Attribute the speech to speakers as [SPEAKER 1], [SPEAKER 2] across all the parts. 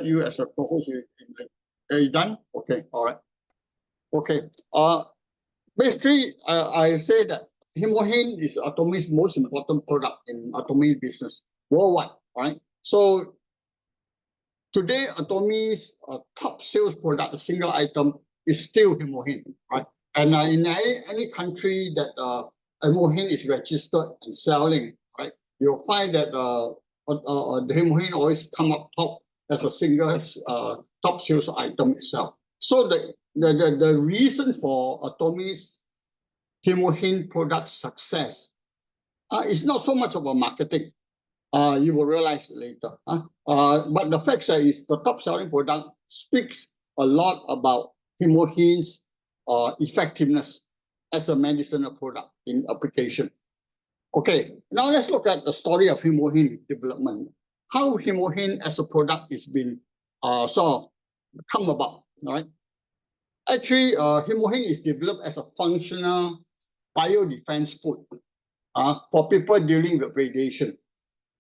[SPEAKER 1] You as a co-host, are you done? Okay, all right. Okay. Basically, I say that HemoHIM is Atomy's most important product in Atomy business worldwide. All right. So today, Atomy's top sales product, a single item, is still HemoHIM. Right. And in any country that HemoHIM is registered and selling, right, you'll find that the HemoHIM always come up top as a single top sales item itself. So the reason for Atomy's HemoHIM product success is not so much about marketing. You will realize later. But the fact that is the top selling product speaks a lot about HemoHIM's effectiveness as a medicinal product in application. Okay, now let's look at the story of HemoHIM development. How HemoHIM as a product is been sort of come about, right? Actually, HemoHIM is developed as a functional biodefense food for people dealing with radiation.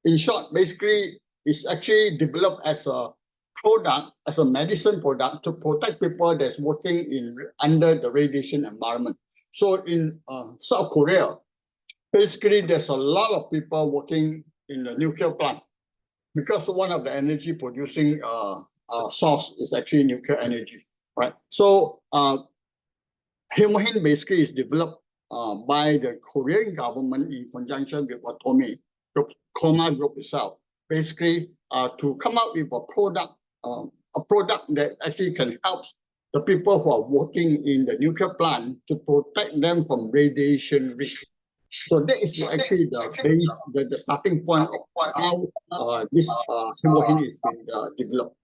[SPEAKER 1] In short, basically, it's actually developed as a product, as a medicine product to protect people that's working under the radiation environment. So in South Korea, basically, there's a lot of people working in the nuclear plant because one of the energy producing source is actually nuclear energy, right? So HemoHIM basically is developed by the Korean government in conjunction with Atomy group itself, basically to come up with a product that actually can help the people who are working in the nuclear plant to protect them from radiation risk. So that is actually the base, the starting point of how this HemoHIM is being developed.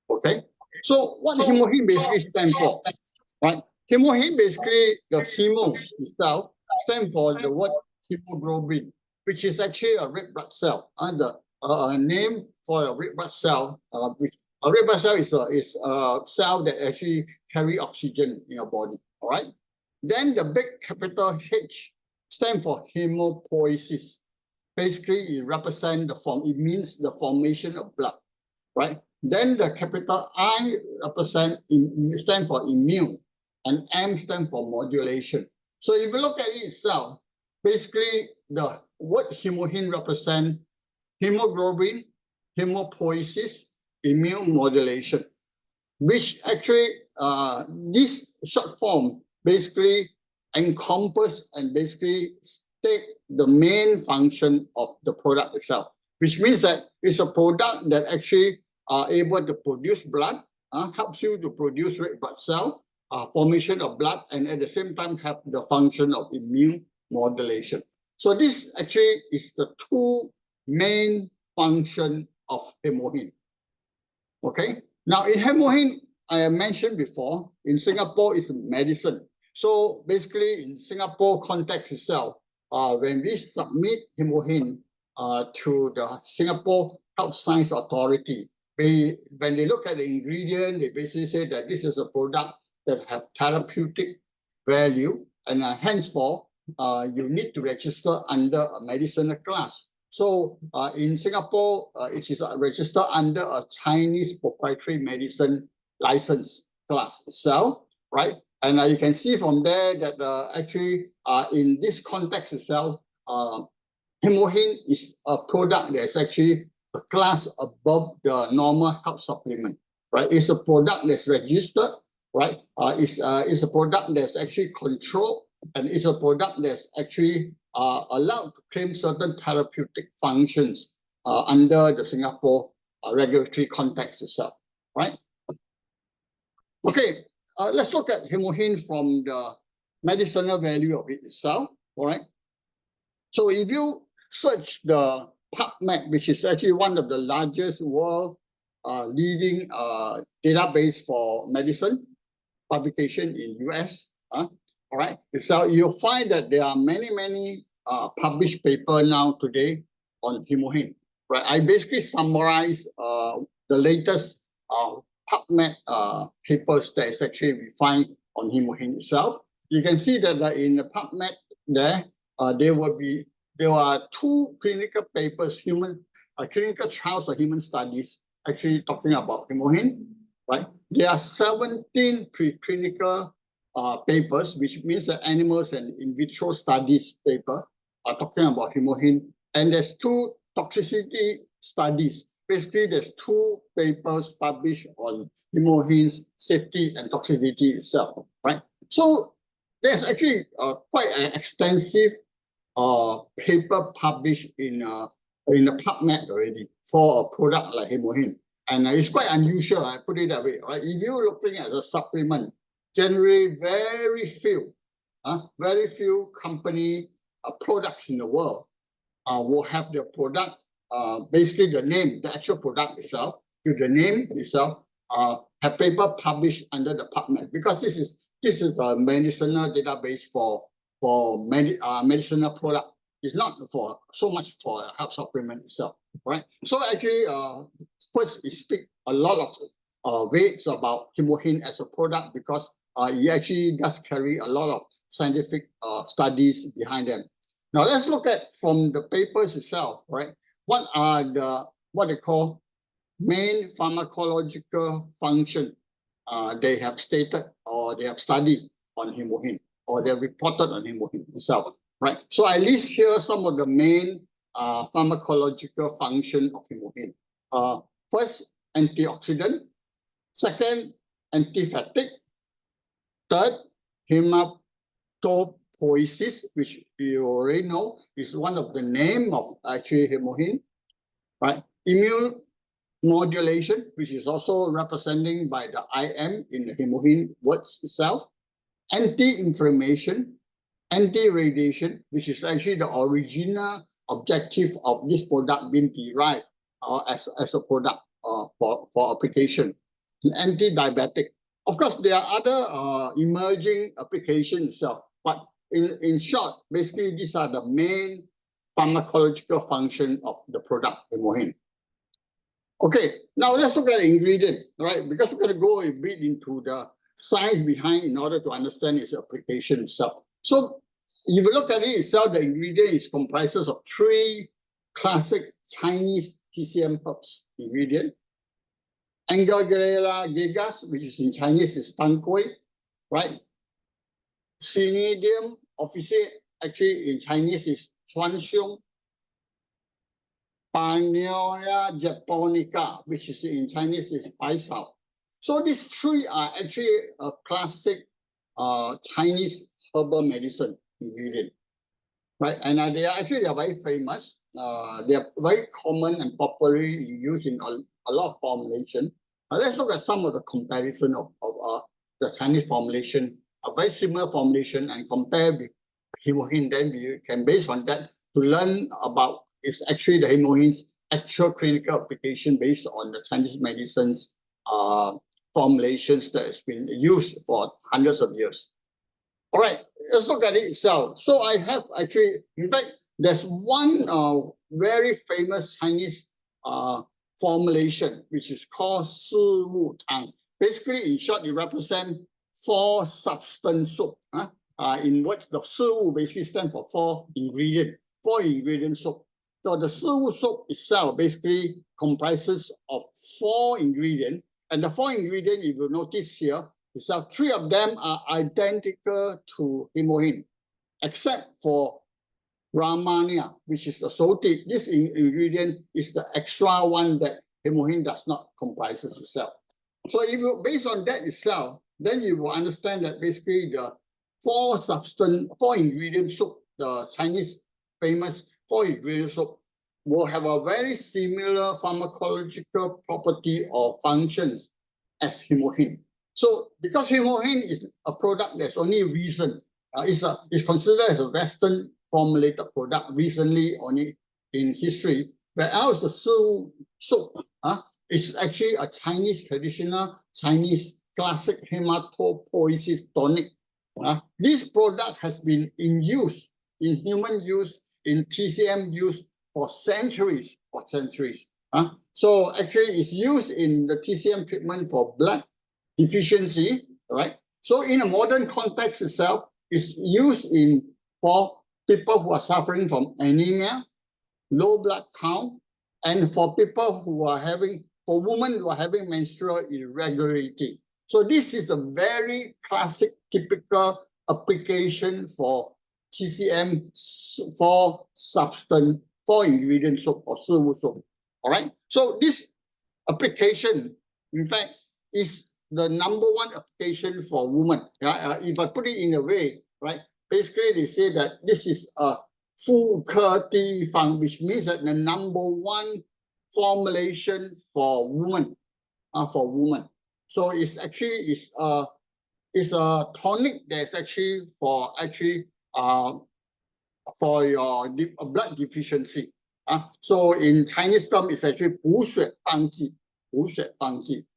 [SPEAKER 1] Okay, so what HemoHIM basically stands for, right? HemoHIM basically, the hemo itself stands for the word hemoglobin, which is actually a red blood cell. The name for a red blood cell, a red blood cell is a cell that actually carry oxygen in your body. All right. Then the big capital H stands for hemopoiesis. Basically, it represents the form. It means the formation of blood, right? Then the capital I stand for immune, and M stands for modulation. So if you look at it itself, basically the word HemoHIM represents hemoglobin, hemopoiesis, immune modulation, which actually this short form basically encompass and basically state the main function of the product itself, which means that it's a product that actually are able to produce blood, helps you to produce red blood cell, formation of blood, and at the same time have the function of immune modulation. So this actually is the two main function of HemoHIM. Okay. Now in HemoHIM, I mentioned before, in Singapore, it's medicine. So basically, in Singapore context itself, when we submit HemoHIM to the Singapore Health Science Authority, when they look at the ingredient, they basically say that this is a product that have therapeutic value, and henceforth, you need to register under a medicinal class. So in Singapore, it is registered under a Chinese proprietary medicine license class itself, right? And you can see from there that actually in this context itself, HemoHIM is a product that's actually a class above the normal health supplement, right? It's a product that's registered, right? It's a product that's actually controlled, and it's a product that's actually allowed to claim certain therapeutic functions under the Singapore regulatory context itself, right? Okay, let's look at HemoHIM from the medicinal value of it itself, all right? So if you search the PubMed, which is actually one of the largest world leading database for medicine publication in US, all right? So you'll find that there are many published papers now today on HemoHIM, right? I basically summarize the latest PubMed papers that is actually we find on HemoHIM itself. You can see that in the PubMed there are two clinical papers, human clinical trials or human studies actually talking about HemoHIM, right? There are 17 preclinical papers, which means that animals and in vitro studies paper are talking about HemoHIM. And there's 2 toxicity studies. Basically, there's 2 papers published on HemoHIM's safety and toxicity itself, right? So there's actually quite an extensive paper published in the PubMed already for a product like HemoHIM. And it's quite unusual, I put it that way, right? If you're looking at a supplement, generally very few company products in the world will have their product, basically the name, the actual product itself, with the name itself, have paper published under the PubMed, because this is a medicinal database for medicinal product. It's not for so much for health supplement itself, right? So actually, first it speaks a lot of weights about HemoHIM as a product, because it actually does carry a lot of scientific studies behind them. Now let's look at from the papers itself, right? What are what they call main pharmacological function they have stated or they have studied on HemoHIM, or they have reported on HemoHIM itself, right? So I list here some of the main pharmacological function of HemoHIM. First, antioxidant. Second, anti-fatigue. Third, hematopoiesis, which you already know is one of the name of actually HemoHIM, right? Immune modulation, which is also representing by the IM in the HemoHIM words itself. Anti-inflammation, anti-radiation, which is actually the original objective of this product being derived as a product for application. Anti-diabetic. Of course, there are other emerging applications itself, but in short, basically these are the main pharmacological function of the product HemoHIM. Okay, now let's look at the ingredient, right? Because we're going to go a bit into the science behind in order to understand its application itself. So if you look at it itself, the ingredient is comprises of 3 classic Chinese TCM herbs ingredient. Angelgala gigas, which is in Chinese is tangkui, right? Cnidium officinae, actually in Chinese is chuanxiong. Paneoia japonica, which is in Chinese is baisao. So these 3 are actually a classic Chinese herbal medicine ingredient, right? And they are very famous. They are very common and popularly used in a lot of formulation. Let's look at some of the comparison of the Chinese formulation, a very similar formulation, and compare with HemoHIM. Then you can, based on that, to learn about it's actually the HemoHIM's actual clinical application based on the Chinese medicines formulations that has been used for hundreds of years. All right, let's look at it itself. So I have actually, in fact, there's one very famous Chinese formulation, which is called Si Wu Tang. Basically, in short, it represents 4 substance soup. In words, the Si Wu basically stands for 4 ingredient soup. So the Si Wu soup itself basically comprises of 4 ingredients. And the 4 ingredients, if you notice here, itself, 3 of them are identical to HemoHIM, except for Rhamania, which is the salty. This ingredient is the extra one that HemoHIM does not comprises itself. So if you, based on that itself, then you will understand that basically the 4 ingredient soup, the Chinese famous 4 ingredient soup, will have a very similar pharmacological property or functions as HemoHIM. So because HemoHIM is a product that's only recent, it's considered as a Western formulated product recently only in history, whereas the Si Wu soup is actually a Chinese traditional Chinese classic hematopoiesis tonic. This product has been in use, in human use, in TCM use for centuries. So actually it's used in the TCM treatment for blood deficiency, right? So in a modern context itself, it's used for people who are suffering from anemia, low blood count, and for people who are having, for women who are having menstrual irregularity. So this is a very classic, typical application for TCM for substance, for ingredient soap or silver soap. All right. So this application, in fact, is the #1 application for women. If I put it in a way, right? Basically, they say that this is a full fang, which means that the #1 formulation for women, So it's actually it's a tonic that's actually for your blood deficiency. So in Chinese term, it's actually 补血帮剂, 补血帮剂.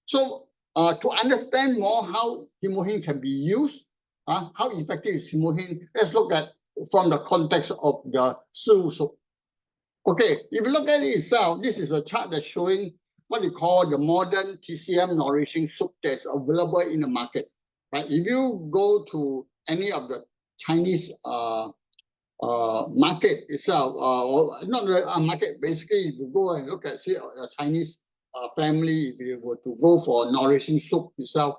[SPEAKER 1] So to understand more how HemoHIM can be used, how effective is HemoHIM, let's look at from the context of the silver soap. Okay, if you look at it itself, this is a chart that's showing what we call the modern TCM nourishing soap that's available in the market. Right? If you go to any of the Chinese market itself, or not the market, basically, if you go and look at, say, a Chinese family, if you were to go for nourishing soap itself,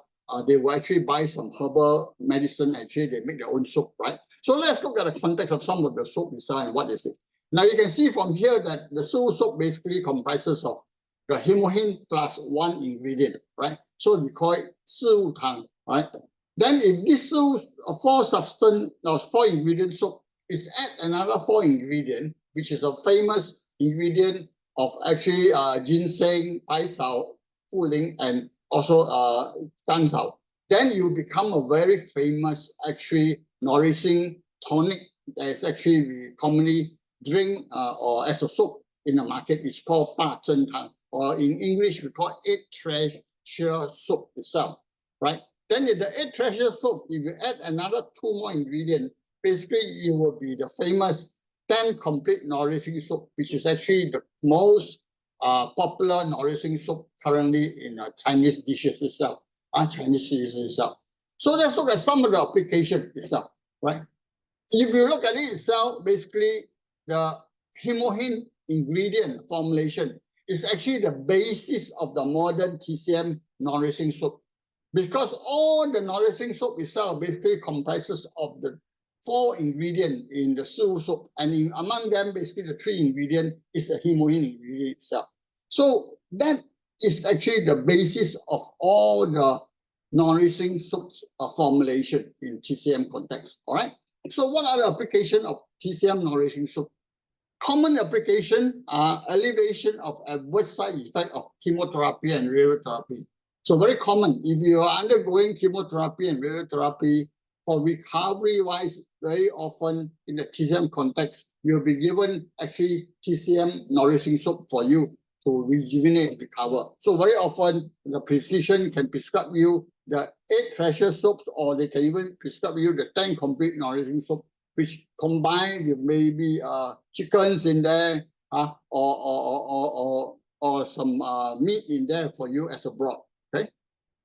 [SPEAKER 1] they will actually buy some herbal medicine. Actually, they make their own soap, right? So let's look at the context of some of the soap itself and what is it. Now you can see from here that the soap basically comprises of the HemoHIM plus 1 ingredient, right? So we call it 四物汤, right? Then if this 4 substance or 4 ingredient soap is add another 4 ingredient, which is a famous ingredient of actually ginseng, paisao, fuling, and also danzao, then you become a very famous actually nourishing tonic that is actually we commonly drink or as a soap in the market. It's called 八珍汤, or in English we call 8 treasure soap itself, right? Then in the 8 treasure soap, if you add another 2 more ingredients, basically it will be the famous 10 complete nourishing soap, which is actually the most popular nourishing soap currently in Chinese dishes itself. So let's look at some of the application itself, right? If you look at it itself, basically the HemoHIM ingredient formulation is actually the basis of the modern TCM nourishing soap, because all the nourishing soap itself basically comprises of the 4 ingredients in the soap, and among them, basically the 3 ingredients is the HemoHIM ingredient itself. So that is actually the basis of all the nourishing soaps formulation in TCM context. All right. So what are the applications of TCM nourishing soap? Common application are elevation of adverse side effect of chemotherapy and radiotherapy. So very common. If you are undergoing chemotherapy and radiotherapy, for recovery-wise, very often in the TCM context, you'll be given actually TCM nourishing soap for you to rejuvenate, recover. So very often, the physician can prescribe you the 8 treasure soaps, or they can even prescribe you the 10 complete nourishing soap, which combined with maybe chickens in there, or some meat in there for you as a broth. Okay,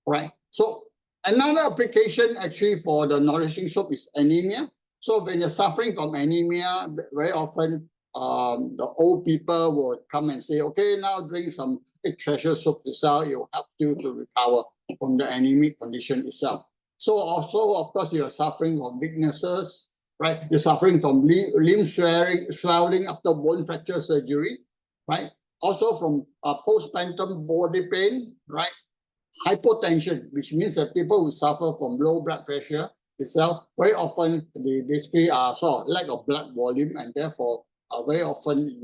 [SPEAKER 1] right. So another application actually for the nourishing soap is anemia. So when you're suffering from anemia, very often the old people will come and say, okay, now drink some 8 treasure soap itself. It will help you to recover from the anemic condition itself. So also, of course, you're suffering from weaknesses, right? You're suffering from limb swelling after bone fracture surgery, right? Also from postpartum body pain, right? Hypotension, which means that people who suffer from low blood pressure itself, very often they basically are sort of lack of blood volume, and therefore very often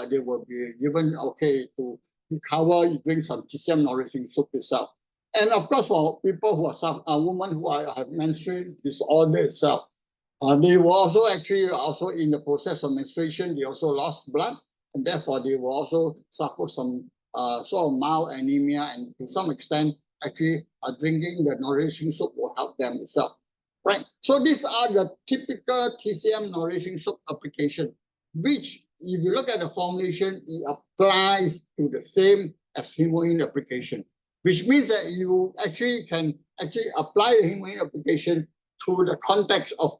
[SPEAKER 1] they will be given okay to recover. You drink some TCM nourishing soup itself. And of course, for people who are women who have menstrual disorder itself, they were also actually in the process of menstruation. They also lost blood, and therefore they will also suffer some sort of mild anemia, and to some extent, actually, drinking the nourishing soup will help them itself, right? So these are the typical TCM nourishing soup application, which, if you look at the formulation, it applies to the same as HemoHIM application, which means that you actually can apply the HemoHIM application to the context of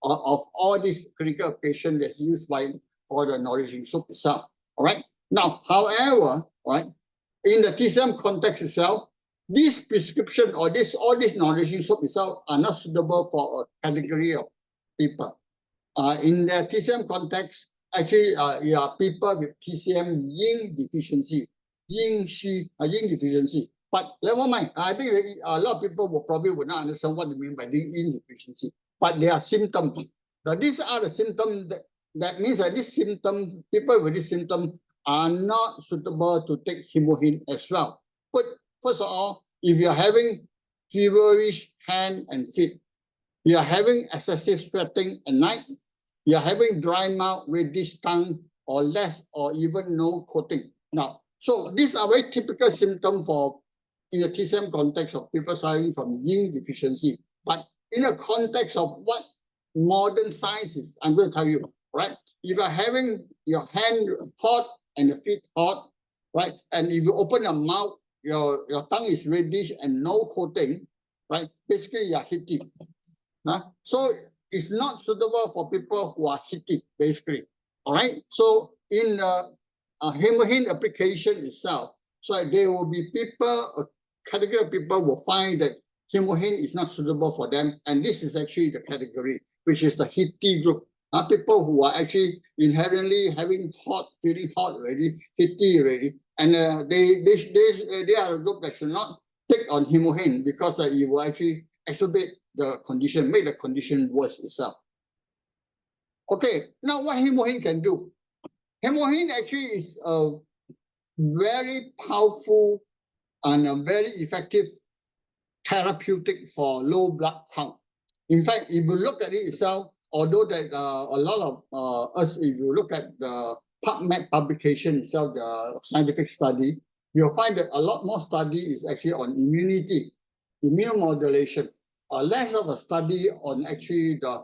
[SPEAKER 1] of all these clinical application that's used for the nourishing soup itself. All right. Now, however, right, in the TCM context itself, this prescription or all these nourishing soap itself are not suitable for a category of people. In the TCM context, actually, people with TCM yin deficiency, yin deficiency. But never mind. I think a lot of people would not understand what they mean by yin deficiency. But there are symptoms. Now, these are the symptoms that means that these symptoms, people with this symptom are not suitable to take HemoHIM as well. But first of all, if you're having feverish hand and feet, you are having excessive sweating at night, you are having dry mouth, reddish tongue, or less or even no coating. Now, so these are very typical symptoms for in the TCM context of people suffering from yin deficiency. But in a context of what modern science is, I'm going to tell you, right? If you're having your hand hot and your feet hot, right? And if you open your mouth, your tongue is reddish and no coating, right? Basically, you're heaty. So it's not suitable for people who are heaty, basically. All right. So in the HemoHIM application itself, so there will be people, a category of people will find that HemoHIM is not suitable for them, and this is actually the category, which is the heaty group. People who are actually inherently having feeling hot already, heaty already, and they are a group that should not take on HemoHIM because it will actually exacerbate the condition, make the condition worse itself. Okay, now what HemoHIM can do? HemoHIM actually is a very powerful and a very effective therapeutic for low blood count. In fact, if you look at it itself, although that a lot of us, if you look at the PubMed publication itself, the scientific study, you'll find that a lot more study is actually on immunity, immune modulation, less of a study on actually the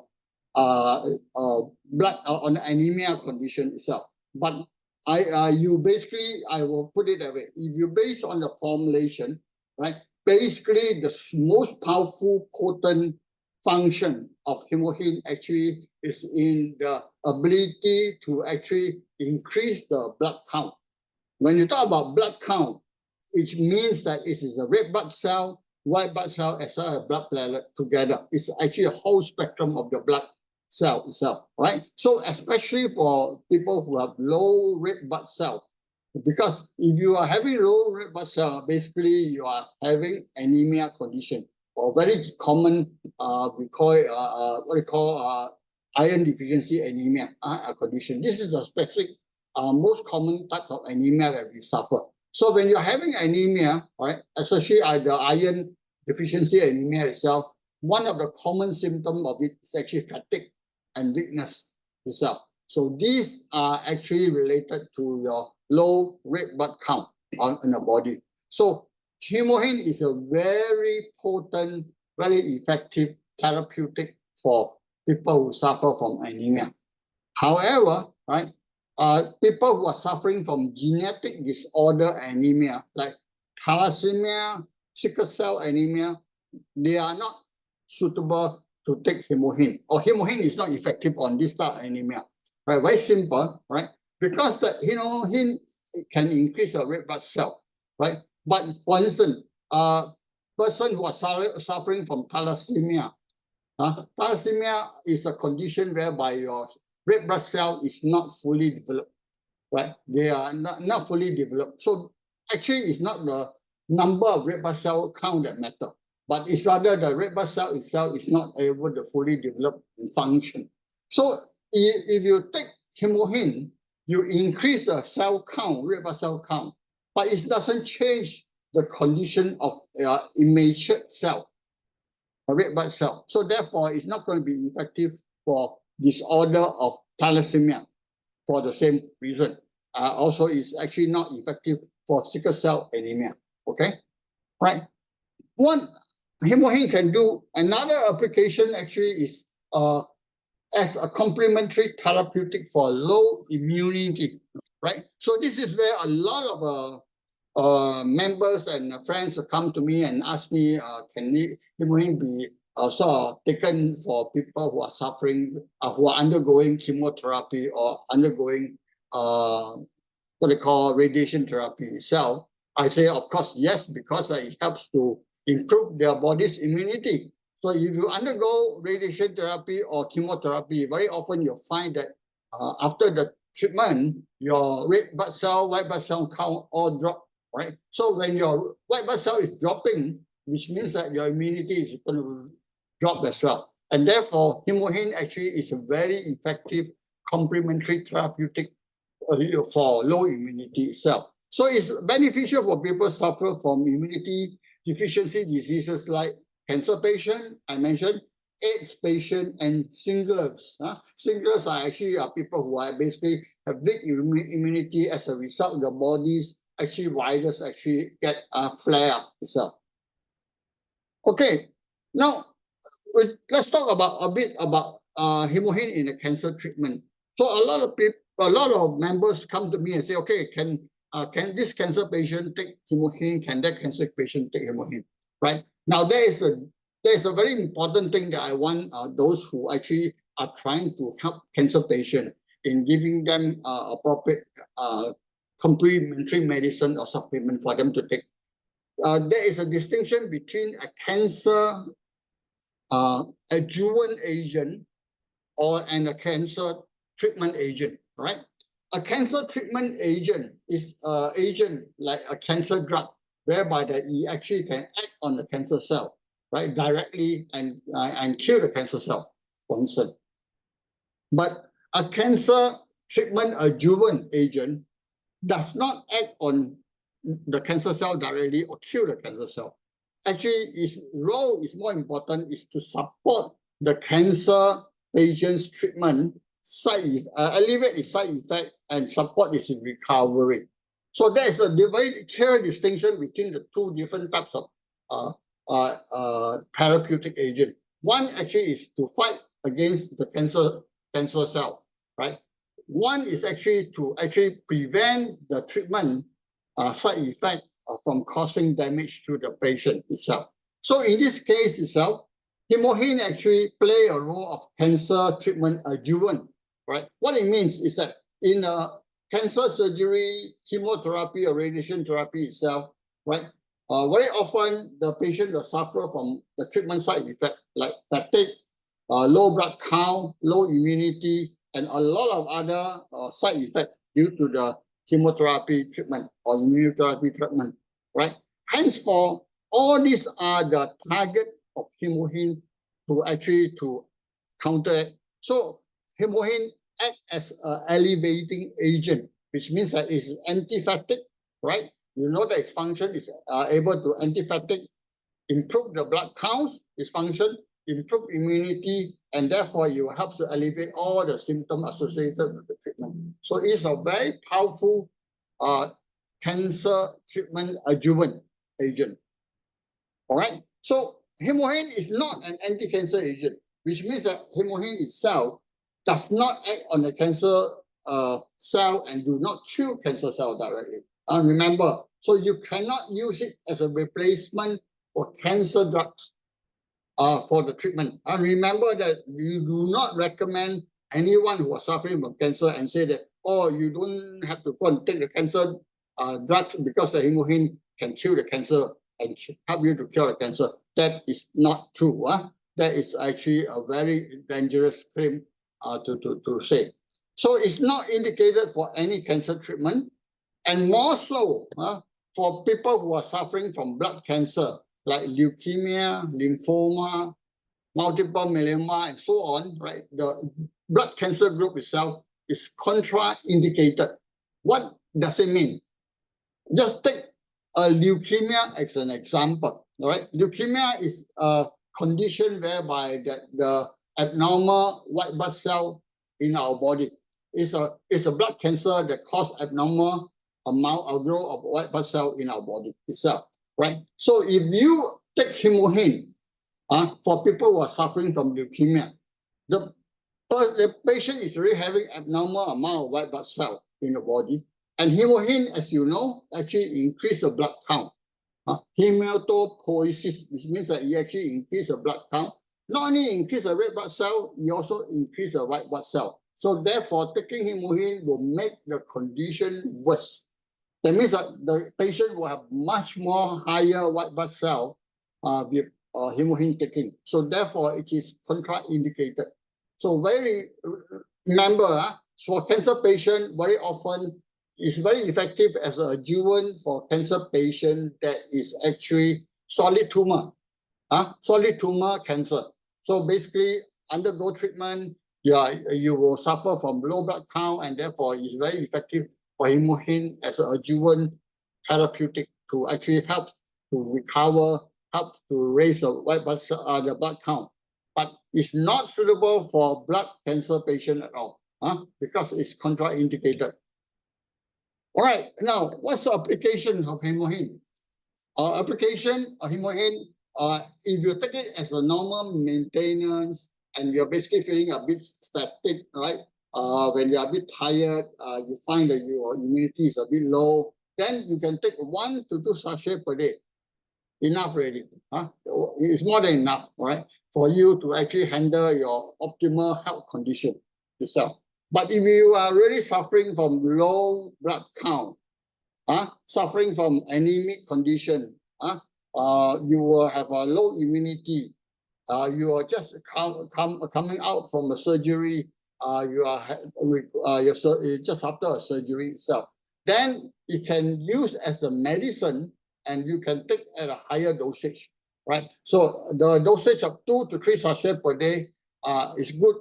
[SPEAKER 1] blood on the anemia condition itself. But I will put it that way. If you base on the formulation, right? Basically, the most powerful, potent function of HemoHIM actually is in the ability to actually increase the blood count. When you talk about blood count, it means that it is a red blood cell, white blood cell, as well as blood platelet together. It's actually a whole spectrum of the blood cell itself, right? So especially for people who have low red blood cell, because if you are having low red blood cell, basically you are having anemia condition, or very common, we call it what we call iron deficiency anemia condition. This is a specific, most common type of anemia that we suffer. So when you're having anemia, right, especially the iron deficiency anemia itself, one of the common symptoms of it is actually fatigue and weakness itself. So these are actually related to your low red blood count in the body. So HemoHIM is a very potent, very effective therapeutic for people who suffer from anemia. However, right, people who are suffering from genetic disorder anemia, like thalassemia, sickle cell anemia, they are not suitable to take HemoHIM, or HemoHIM is not effective on this type of anemia. Right, very simple, right? Because the HemoHIM can increase the red blood cell, right? But for instance, person who are suffering from thalassemia, thalassemia is a condition whereby your red blood cell is not fully developed, right? They are not fully developed. So actually, it's not the number of red blood cell count that matter, but it's rather the red blood cell itself is not able to fully develop and function. So if you take HemoHIM, you increase the cell count, red blood cell count, but it doesn't change the condition of immature cell, a red blood cell. So therefore, it's not going to be effective for disorder of thalassemia for the same reason. Also, it's actually not effective for sickle cell anemia. Okay, right? What HemoHIM can do, another application actually is as a complementary therapeutic for low immunity, right? So this is where a lot of members and friends come to me and ask me, can HemoHIM be also taken for people who are suffering, who are undergoing chemotherapy or undergoing what they call radiation therapy itself, I say, of course, yes, because it helps to improve their body's immunity. So if you undergo radiation therapy or chemotherapy, very often you'll find that after the treatment, your red blood cell, white blood cell count all drop, right? So when your white blood cell is dropping, which means that your immunity is going to drop as well. And therefore, HemoHIM actually is a very effective complementary therapeutic for low immunity itself. So it's beneficial for people who suffer from immunity deficiency diseases like cancer patient, I mentioned, AIDS patient, and singlers. Singlers are actually people who are basically have weak immunity as a result of the body's actually virus actually get flare up itself. Okay, now let's talk about a bit about HemoHIM in the cancer treatment. So a lot of people, a lot of members come to me and say, okay, can this cancer patient take HemoHIM? Can that cancer patient take HemoHIM? Right now, there is a very important thing that I want those who actually are trying to help cancer patients in giving them appropriate complementary medicine or supplement for them to take. There is a distinction between a cancer adjuvant agent and a cancer treatment agent, right? A cancer treatment agent is an agent like a cancer drug, whereby that it actually can act on the cancer cell, right, directly and kill the cancer cell, for instance. But a cancer treatment adjuvant agent does not act on the cancer cell directly or kill the cancer cell. Actually, its role is more important, is to support the cancer patient's treatment, alleviate its side effect, and support its recovery. So there is a very clear distinction between the two different types of therapeutic agent. One actually is to fight against the cancer cell, right? One is actually to prevent the treatment side effect from causing damage to the patient itself. So in this case itself, HemoHIM actually play a role of cancer treatment adjuvant, right? What it means is that in a cancer surgery, chemotherapy or radiation therapy itself, right? Very often the patient will suffer from the treatment side effect like fatigue, low blood count, low immunity, and a lot of other side effects due to the chemotherapy treatment or immunotherapy treatment, right? Henceforth, all these are the target of HemoHIM to counter it. So HemoHIM acts as an elevating agent, which means that it's anti-fatigue, right? You know that its function is able to anti-fatigue, improve the blood counts, its function, improve immunity, and therefore it helps to alleviate all the symptoms associated with the treatment. So it's a very powerful cancer treatment adjuvant agent. All right. So HemoHIM is not an anti-cancer agent, which means that HemoHIM itself does not act on the cancer cell and do not kill cancer cell directly. And remember, so you cannot use it as a replacement for cancer drugs for the treatment. And remember that you do not recommend anyone who is suffering from cancer and say that, oh, you don't have to go and take the cancer drugs because the HemoHIM can kill the cancer and help you to cure the cancer. That is not true. That is actually a very dangerous claim to say. So it's not indicated for any cancer treatment, and more so for people who are suffering from blood cancer, like leukemia, lymphoma, multiple myeloma, and so on, right? The blood cancer group itself is contraindicated. What does it mean? Just take a leukemia as an example, all right? Leukemia is a condition whereby the abnormal white blood cell in our body is a blood cancer that causes abnormal amount of growth of white blood cell in our body itself, right? So if you take HemoHIM for people who are suffering from leukemia, the patient is really having abnormal amount of white blood cell in the body, and HemoHIM, as you know, actually increase the blood count. Hematopoiesis, which means that you actually increase the blood count. Not only increase the red blood cell, you also increase the white blood cell. So therefore, taking HemoHIM will make the condition worse. That means that the patient will have much more higher white blood cell with HemoHIM taking. So therefore, it is contraindicated. So remember, for cancer patient, very often it's very effective as an adjuvant for cancer patient that is actually solid tumor, solid tumor cancer. So basically, undergo treatment, you will suffer from low blood count, and therefore it's very effective for HemoHIM as an adjuvant therapeutic to actually help to recover, help to raise the white blood the blood count. But it's not suitable for blood cancer patient at all, because it's contraindicated. All right, now what's the application of HemoHIM? Application of HemoHIM, if you take it as a normal maintenance and you're basically feeling a bit static, right? When you're a bit tired, you find that your immunity is a bit low, then you can take 1 to 2 sachets per day. Enough already. It's more than enough, right? For you to actually handle your optimal health condition itself. But if you are really suffering from low blood count, suffering from anemic condition, you will have a low immunity, you are just coming out from a surgery, you're just after a surgery itself, then it can use as a medicine and you can take at a higher dosage, right? So the dosage of 2 to 3 sachets per day is good.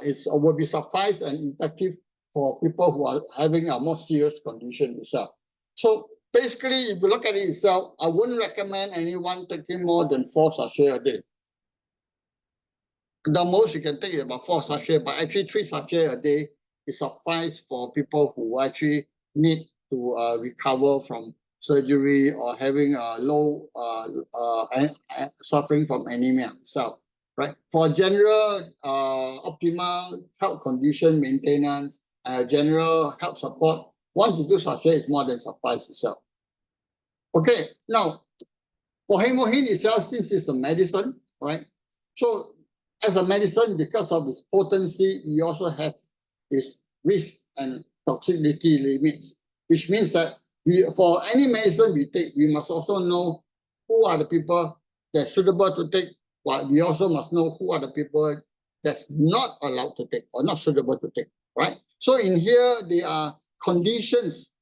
[SPEAKER 1] It will be suffice and effective for people who are having a more serious condition itself. So basically, if you look at it itself, I wouldn't recommend anyone taking more than 4 sachets a day. The most you can take is about 4 sachets, but actually 3 sachets a day is suffice for people who actually need to recover from surgery or having a low suffering from anemia itself, right? For general optimal health condition maintenance, general health support, 1 to 2 sachets is more than suffice itself. Okay, now for HemoHIM itself, since it's a medicine, right? So as a medicine, because of its potency, it also has its risk and toxicity limits, which means that for any medicine we take, we must also know who are the people that's suitable to take, but we also must know who are the people that's not allowed to take or not suitable to take, right? So in here, there are conditions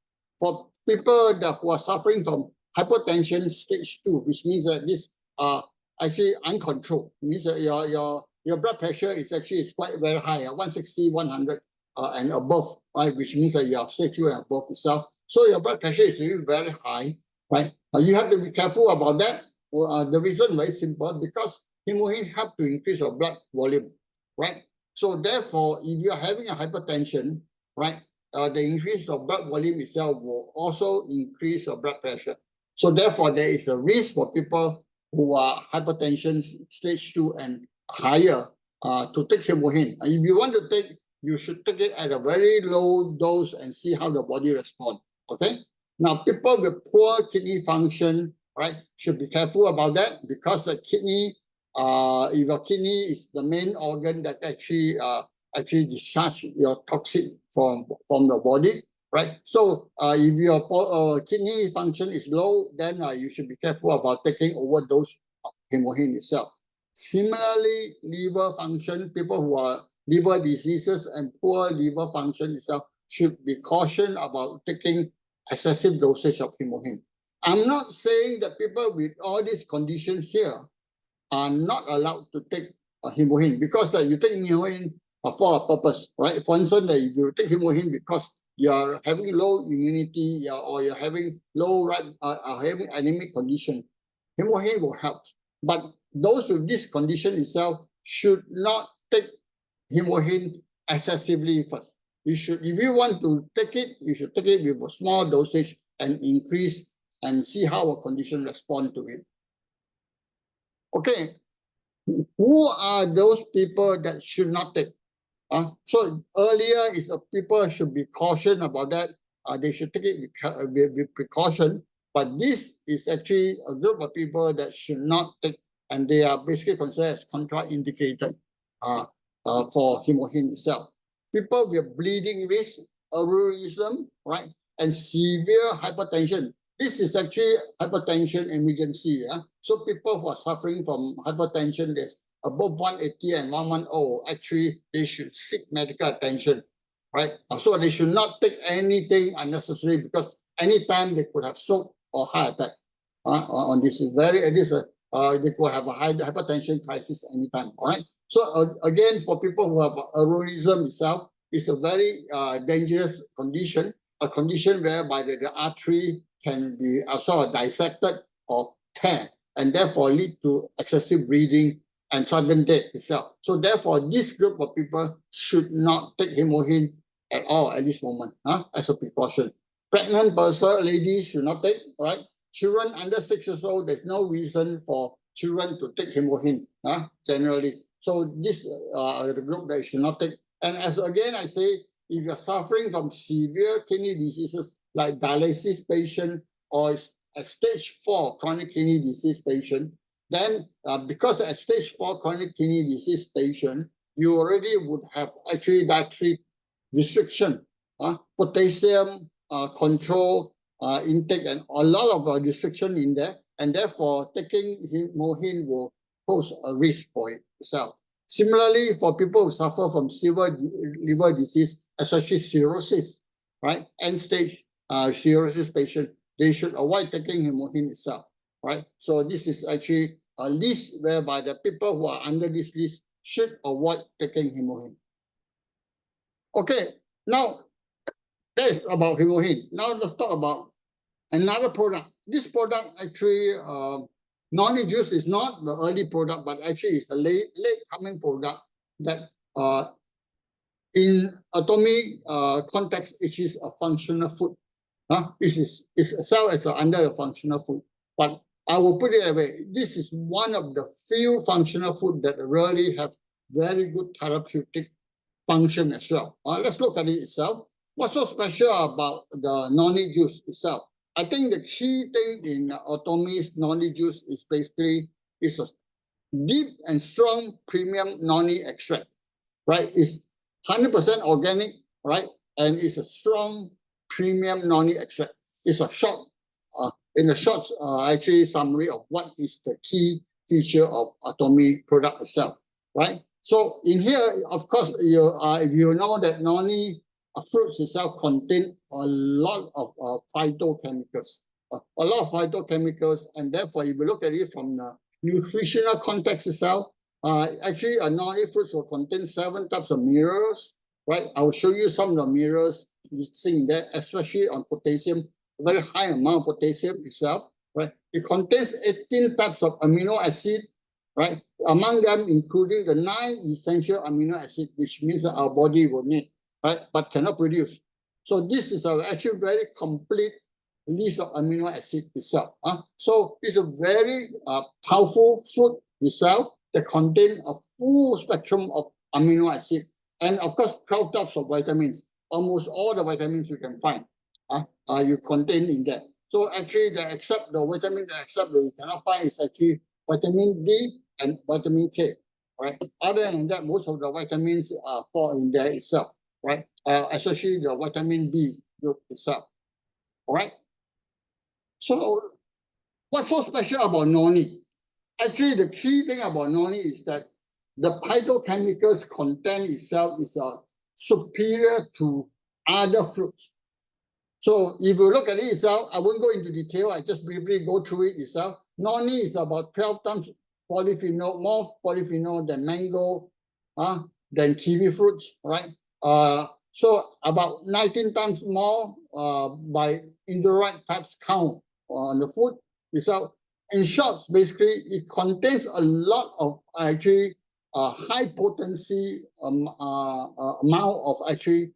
[SPEAKER 1] for people who are suffering from hypertension stage 2, which means that this are actually uncontrolled. It means that your blood pressure is actually quite very high, 160, 100 and above, right? Which means that you are stage 2 and above itself. So your blood pressure is really very high, right? You have to be careful about that. The reason very simple, because HemoHIM helps to increase your blood volume, right? So therefore, if you are having a hypertension, right, the increase of blood volume itself will also increase your blood pressure. So therefore, there is a risk for people who are hypertension stage 2 and higher to take HemoHIM. If you want to take, you should take it at a very low dose and see how the body responds. Okay. Now, people with poor kidney function, right, should be careful about that, because the kidney, if your kidney is the main organ that actually discharge your toxic from the body, right? So if your kidney function is low, then you should be careful about taking overdose of HemoHIM itself. Similarly, liver function, people who are liver diseases and poor liver function itself should be cautioned about taking excessive dosage of HemoHIM. I'm not saying that people with all these conditions here are not allowed to take HemoHIM, because you take HemoHIM for a purpose, right? For instance, if you take HemoHIM because you are having low immunity, or you're having having anemic condition, HemoHIM will help. But those with this condition itself should not take HemoHIM excessively first. You should, if you want to take it, you should take it with a small dosage and increase and see how a condition responds to it. Okay, who are those people that should not take? So earlier is people should be cautioned about that. They should take it with precaution. But this is actually a group of people that should not take, and they are basically considered as contraindicated for HemoHIM itself. people with bleeding risk, aneurysm, right, and severe hypertension. This is actually hypertension emergency. Yeah? So people who are suffering from hypertension, there's above 180 and 110, actually they should seek medical attention, right? So they should not take anything unnecessary, because anytime they could have stroke or heart attack. On this they could have a high hypertension crisis anytime. All right. So again, for people who have aneurysm itself, it's a very dangerous condition, a condition whereby the artery can be sort of dissected or tear, and therefore lead to excessive bleeding and sudden death itself. So therefore, this group of people should not take HemoHIM at all at this moment, as a precaution. Pregnant person, ladies should not take, right? Children under 6 years old, there's no reason for children to take HemoHIM, generally. So this the group that you should not take. And as again I say, if you're suffering from severe kidney diseases like dialysis patient or a stage 4 chronic kidney disease patient, then because at stage 4 chronic kidney disease patient, you already would have actually dietary restriction, potassium control intake, and a lot of restriction in there, and therefore taking HemoHIM will pose a risk for itself. Similarly, for people who suffer from severe liver disease, especially cirrhosis, right, end stage cirrhosis patient, they should avoid taking HemoHIM itself, right? So this is actually a list whereby the people who are under this list should avoid taking HemoHIM. Okay, now that is about HemoHIM. Now let's talk about another product. This product actually, Noni juice is not the early product, but actually it's a late coming product that in Atomy context, it is a functional food. It's itself as under a functional food. But I will put it away. This is one of the few functional food that really have very good therapeutic function as well. Let's look at it itself. What's so special about the Noni juice itself? I think the key thing in Atomy's Noni juice is basically it's a deep and strong premium Noni extract, right? It's 100% organic, right? And it's a strong premium Noni extract. It's a short, actually summary of what is the key feature of Atomy product itself, right? So in here, of course, if you know that Noni fruits itself contain a lot of phytochemicals, and therefore, if you look at it from the nutritional context itself, actually, a Noni fruits will contain 7 types of minerals, right? I will show you some of the minerals you see there, especially on potassium, a very high amount of potassium itself, right? It contains 18 types of amino acid, right? Among them, including the 9 essential amino acids, which means that our body will need, right? But cannot produce. So this is actually very complete list of amino acids itself. So it's a very powerful fruit itself that contain a full spectrum of amino acid, and of course 12 types of vitamins. Almost all the vitamins you can find you contain in that. So actually, the vitamin that you cannot find is actually vitamin D and vitamin K, right? Other than that, most of the vitamins fall in there itself, right? Especially the vitamin B group itself, all right? So what's so special about Noni? Actually, the key thing about Noni is that the phytochemicals content itself is superior to other fruits. So if you look at it itself, I won't go into detail, I just briefly go through it itself. Noni is about 12 times polyphenol, more polyphenol than mango, than kiwi fruits, right? So about 19 times more by Indorite types count on the food itself. In short, basically, it contains a lot of actually high potency amount of actually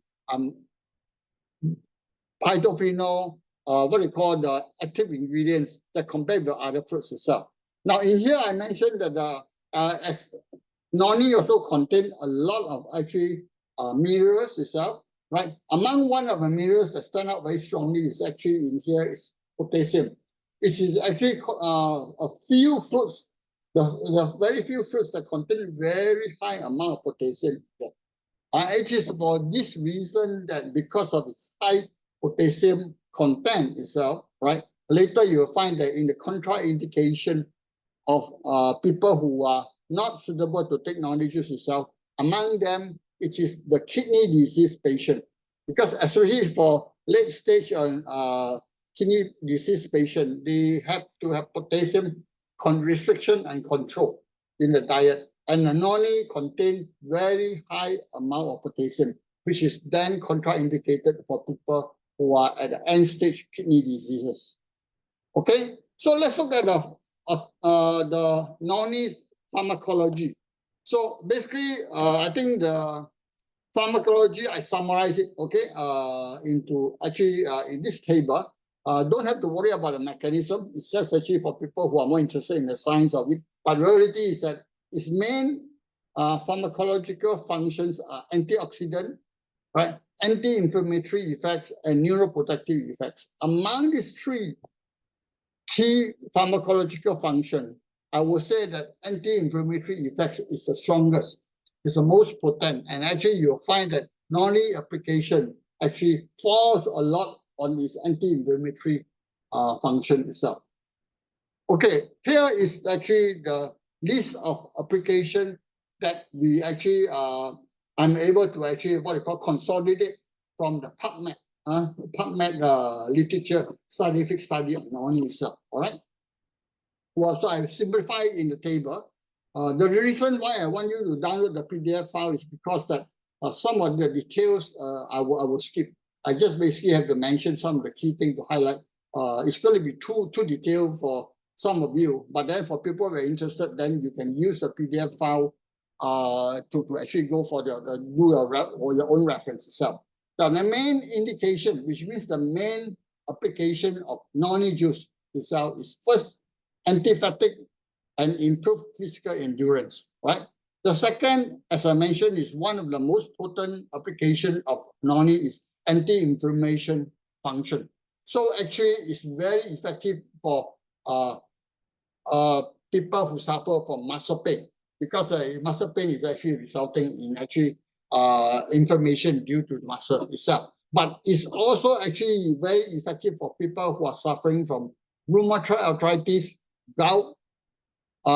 [SPEAKER 1] phytophenol, what we call the active ingredients that compared with other fruits itself. Now, in here, I mentioned that as Noni also contain a lot of actually minerals itself, right? Among one of the minerals that stand out very strongly is actually in here is potassium. It is actually a few fruits, the very few fruits that contain very high amount of potassium. It is for this reason that because of its high potassium content itself, right? Later you will find that in the contraindication of people who are not suitable to take Noni juice itself, among them, it is the kidney disease patient. Because especially for late stage kidney disease patient, they have to have potassium restriction and control in the diet. And the Noni contain very high amount of potassium, which is then contraindicated for people who are at the end stage kidney diseases. Okay, so let's look at the Noni's pharmacology. So basically, I think the pharmacology, I summarize it, okay, into actually in this table. Don't have to worry about the mechanism. It's just actually for people who are more interested in the science of it. But the reality is that its main pharmacological functions are antioxidant, right? Anti-inflammatory effects and neuroprotective effects. Among these three key pharmacological function, I would say that anti-inflammatory effects is the strongest, is the most potent, and actually you'll find that Noni application actually falls a lot on this anti-inflammatory function itself. Okay, here is actually the list of application that we actually I'm able to actually what you call consolidate from the PubMed literature scientific study of Noni itself. All right. Well, so I simplify in the table. The reason why I want you to download the PDF file is because that some of the details I will skip. I just basically have to mention some of the key things to highlight. It's going to be too detailed for some of you, but then for people who are interested, then you can use the PDF file to actually go for do your own reference itself. Now, the main indication, which means the main application of Noni juice itself, is first anti-fatigue and improve physical endurance, right? The second, as I mentioned, is one of the most potent application of Noni is anti-inflammation function. So actually, it's very effective for people who suffer from muscle pain, because muscle pain is actually resulting in actually inflammation due to the muscle itself. But it's also actually very effective for people who are suffering from rheumatoid arthritis, gout,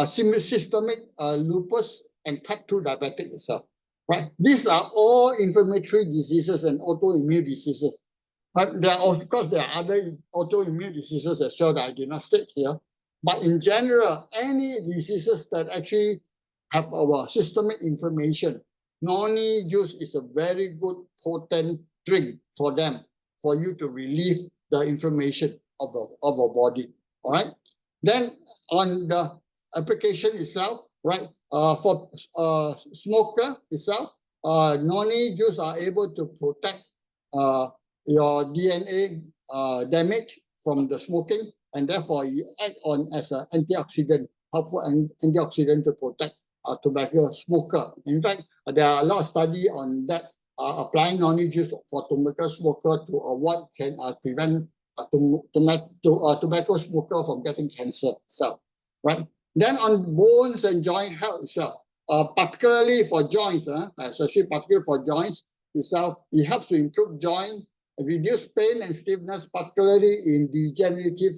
[SPEAKER 1] systemic lupus, and type 2 diabetic itself. Right? These are all inflammatory diseases and autoimmune diseases. But there are, of course, there are other autoimmune diseases as well that I did not state here. But in general, any diseases that actually have our systemic inflammation, Noni juice is a very good potent drink for them, for you to relieve the inflammation of our body. All right. Then on the application itself, right? For smoker itself, Noni juice are able to protect your DNA damage from the smoking, and therefore you act on as an antioxidant, helpful antioxidant to protect tobacco smoker. In fact, there are a lot of study on that, applying Noni juice for tobacco smoker to avoid prevent tobacco smoker from getting cancer itself, right? Then on bones and joint health itself, particularly for joints, especially particularly for joints itself, it helps to improve joint, reduce pain and stiffness, particularly in degenerative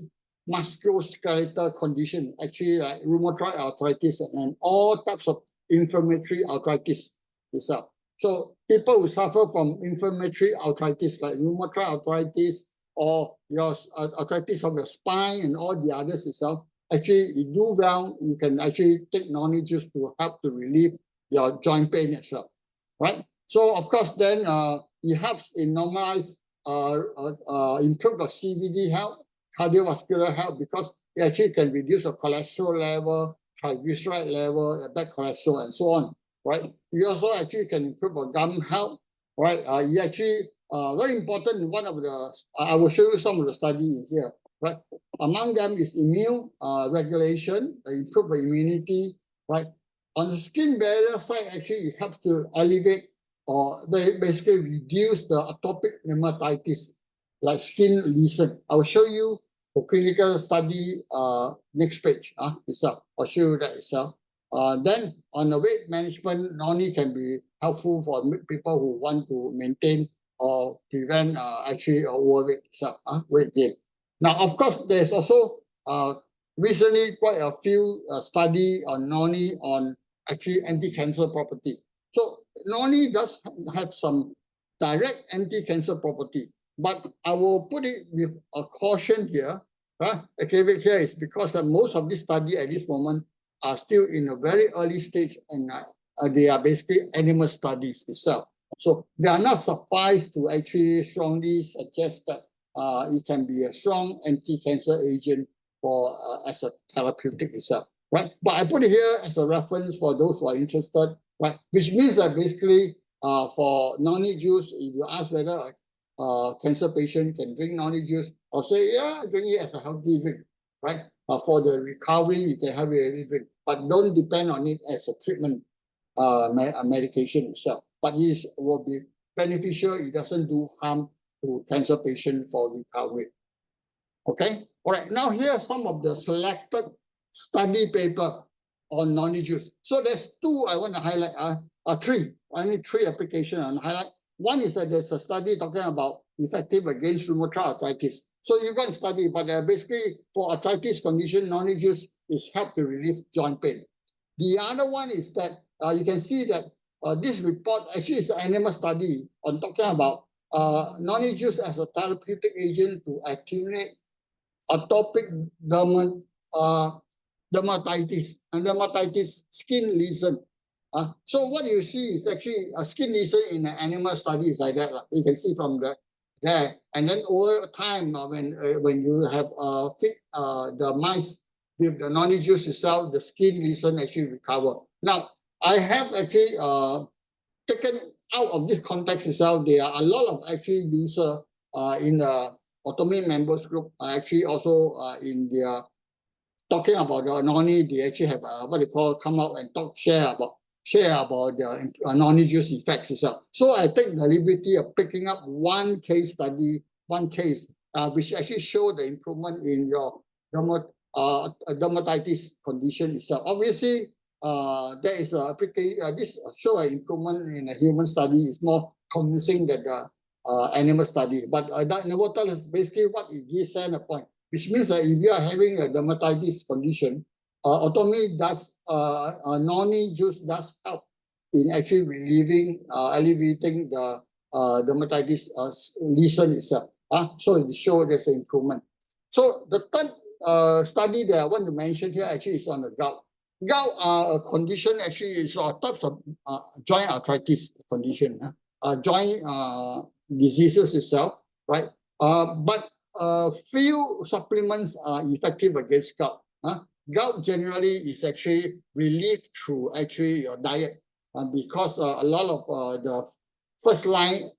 [SPEAKER 1] musculoskeletal condition, actually like rheumatoid arthritis and all types of inflammatory arthritis itself. So people who suffer from inflammatory arthritis like rheumatoid arthritis or your arthritis of your spine and all the others itself, actually you do well, you can actually take Noni juice to help to relieve your joint pain as well, right? So of course then it helps in normalize, improve the CVD health, cardiovascular health, because it actually can reduce your cholesterol level, triglyceride level, bad cholesterol, and so on, right? You also actually can improve your gum health, right? You actually, very important, one of the, I will show you some of the study in here, right? Among them is immune regulation, improve the immunity, right? On the skin barrier side, actually it helps to alleviate or basically reduce the atopic dermatitis, like skin lesion. I will show you the clinical study next page itself. I'll show you that itself. Then on the weight management, Noni can be helpful for people who want to maintain or prevent actually overweight itself, weight gain. Now, of course, there's also recently quite a few study on Noni on actually anti-cancer property. So Noni does have some direct anti-cancer property, but I will put it with a caution here. The caveat here is because most of these studies at this moment are still in a very early stage, and they are basically animal studies itself. So they are not suffice to actually strongly suggest that it can be a strong anti-cancer agent for as a therapeutic itself, right? But I put it here as a reference for those who are interested, right? Which means that basically for Noni juice, if you ask whether a cancer patient can drink Noni juice, I'll say, yeah, drink it as a healthy drink, right? For the recovery, you can have it as a drink, but don't depend on it as a treatment medication itself. But it will be beneficial. It doesn't do harm to cancer patient for recovery. Okay. All right. Now here are some of the selected study paper on Noni juice. So there's two I want to highlight. Three. Only three applications I want to highlight. One is that there's a study talking about effective against rheumatoid arthritis. So you can study, but basically for arthritis condition, Noni juice is help to relieve joint pain. The other one is that you can see that this report actually is an animal study on talking about Noni juice as a therapeutic agent to attenuate atopic dermatitis and dermatitis skin lesion. So what you see is actually a skin lesion in an animal study is like that. You can see from there. And then over time, when you have fit the mice with the Noni juice itself, the skin lesion actually recover. Now, I have actually taken out of this context itself, there are a lot of actually user in the Atomy members group actually also in their talking about the Noni, they actually have what they call come out and share about the Noni juice effects itself. So I take the liberty of picking up one case study, which actually show the improvement in your dermatitis condition itself. Obviously, there is a this show an improvement in a human study is more convincing than the animal study. But that nevertheless, basically what it gives a point, which means that if you are having a dermatitis condition, Atomy does Noni juice does help in actually relieving, alleviating the dermatitis lesion itself. So it shows there's an improvement. So the third study that I want to mention here actually is on the gout. Gout a condition actually is types of joint arthritis condition, joint diseases itself, right? But few supplements are effective against gout. Gout generally is actually relieved through actually your diet, because a lot of the first line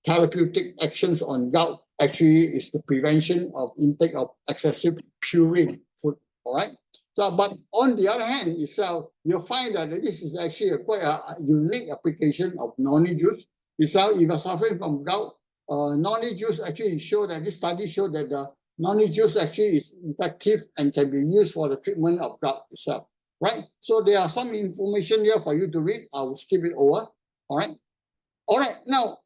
[SPEAKER 1] therapeutic actions on gout actually is the prevention of intake of excessive purine food. All right. So, but on the other hand, itself, you'll find that this is actually quite a unique application of Noni juice. Itself, if you're suffering from gout, Noni juice actually show that this study showed that the Noni juice actually is effective and can be used for the treatment of gout itself. Right? So there are some information here for you to read. I will skip it over. All right. All right. Now,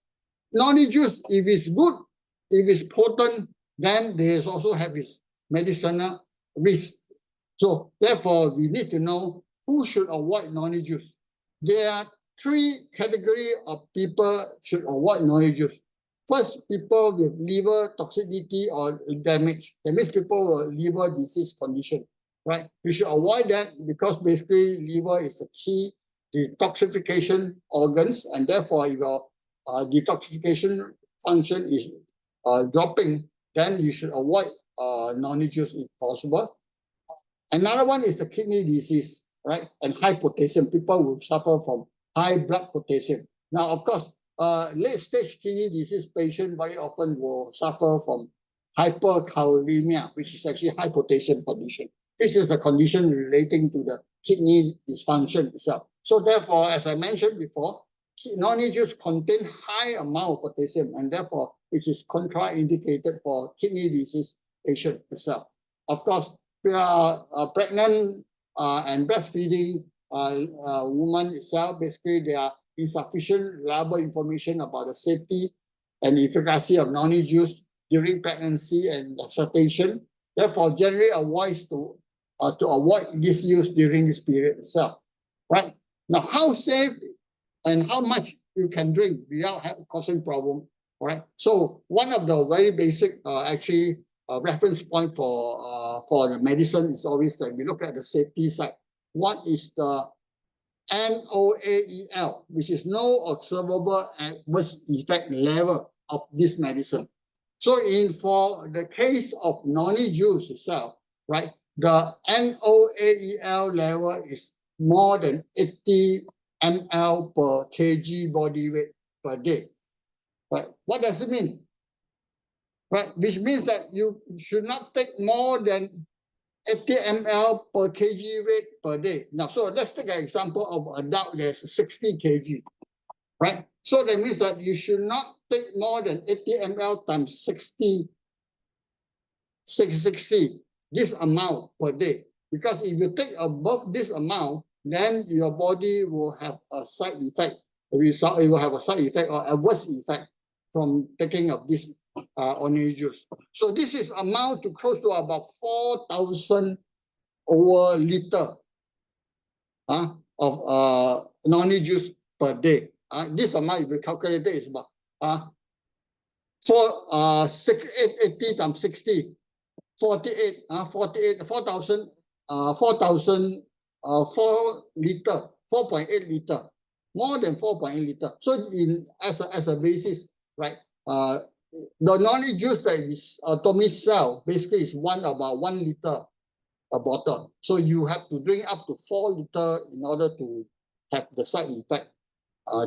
[SPEAKER 1] Noni juice, if it's good, if it's potent, then there's also have its medicinal risk. So therefore, we need to know who should avoid Noni juice. There are three categories of people should avoid Noni juice. First, people with liver toxicity or damage. That means people with liver disease condition, right? You should avoid that because basically liver is a key detoxification organs, and therefore if your detoxification function is dropping, then you should avoid Noni juice if possible. Another one is the kidney disease, right? And high potassium. People will suffer from high blood potassium. Now, of course, late-stage kidney disease patient very often will suffer from hyperkalemia, which is actually high potassium condition. This is the condition relating to the kidney dysfunction itself. So therefore, as I mentioned before, Noni juice contain high amount of potassium, and therefore it is contraindicated for kidney disease patient itself. Of course, we are pregnant and breastfeeding woman itself, basically they are insufficient reliable information about the safety and efficacy of Noni juice during pregnancy and lactation. Therefore, generally advised to avoid this use during this period itself. Right? Now, how safe and how much you can drink without causing problem. All right. So one of the very basic reference point for the medicine is always that we look at the safety side. What is the NOAEL, which is no observable adverse effect level of this medicine. So for the case of Noni juice itself, right, the NOAEL level is more than 80 ml per kg body weight per day. Right? What does it mean? Right? Which means that you should not take more than 80 ml per kg weight per day. Now, so let's take an example of adult that's 60 kg. Right? So that means that you should not take more than 80 ml times 60, this amount per day. Because if you take above this amount, then your body will have a side effect. It will have a side effect or adverse effect from taking of this Noni juice. So this is amount to close to about 4,000 over liter of Noni juice per day. This amount, if you calculate it, is about 80 times 60, 48, 4,000, 4 liter, 4.8 liter, more than 4.8 liter. So as a basis, right, the Noni juice that is Atomy sell basically is about 1 liter a bottle. So you have to drink up to 4 liter in order to have the side effect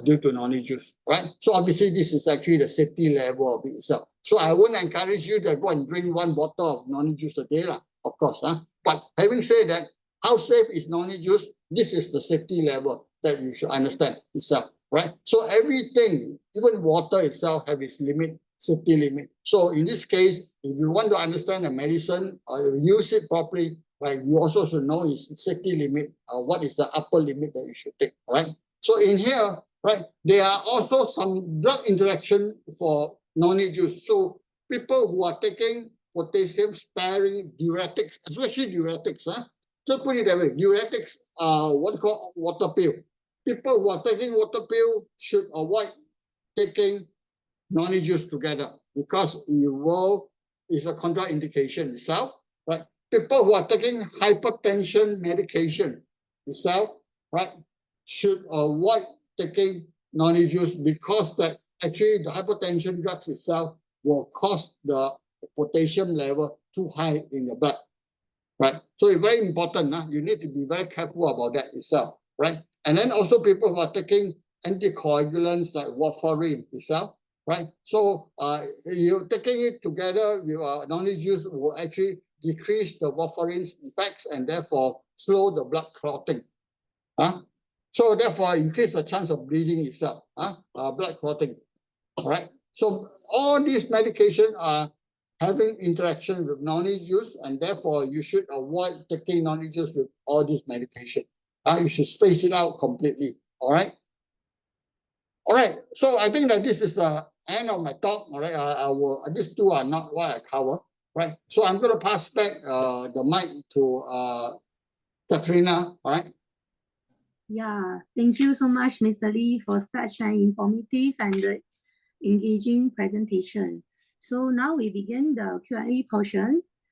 [SPEAKER 1] due to Noni juice, right? So obviously this is actually the safety level of it itself. So I wouldn't encourage you to go and drink 1 bottle of Noni juice a day, of course. But having said that, how safe is Noni juice? This is the safety level that you should understand itself, right? So everything, even water itself, have its limit, safety limit. So in this case, if you want to understand the medicine or use it properly, right, you also should know its safety limit, what is the upper limit that you should take, right? So in here, right, there are also some drug interaction for Noni juice. So people who are taking potassium-sparing diuretics, especially diuretics, so put it that way, diuretics are what we call water pill. People who are taking water pill should avoid taking Noni juice together because it's a contraindication itself, right? People who are taking hypertension medication itself, right, should avoid taking Noni juice because that actually the hypertension drugs itself will cause the potassium level too high in the blood, right? So it's very important. You need to be very careful about that itself, right? And then also people who are taking anticoagulants like warfarin itself, right? So you taking it together with Noni juice will actually decrease the warfarin's effects and therefore slow the blood clotting. So therefore increase the chance of bleeding itself, blood clotting. All right. So all these medications are having interaction with Noni juice, and therefore you should avoid taking Noni juice with all these medication. You should space it out completely. All right. All right. So I think that this is the end of my talk. All right. These two are not what I cover. Right. So I'm going to pass back the mic to Katrina. All right.
[SPEAKER 2] Yeah, thank you so much, Mr. Lee, for such an informative and engaging presentation. So now we begin the Q&A portion.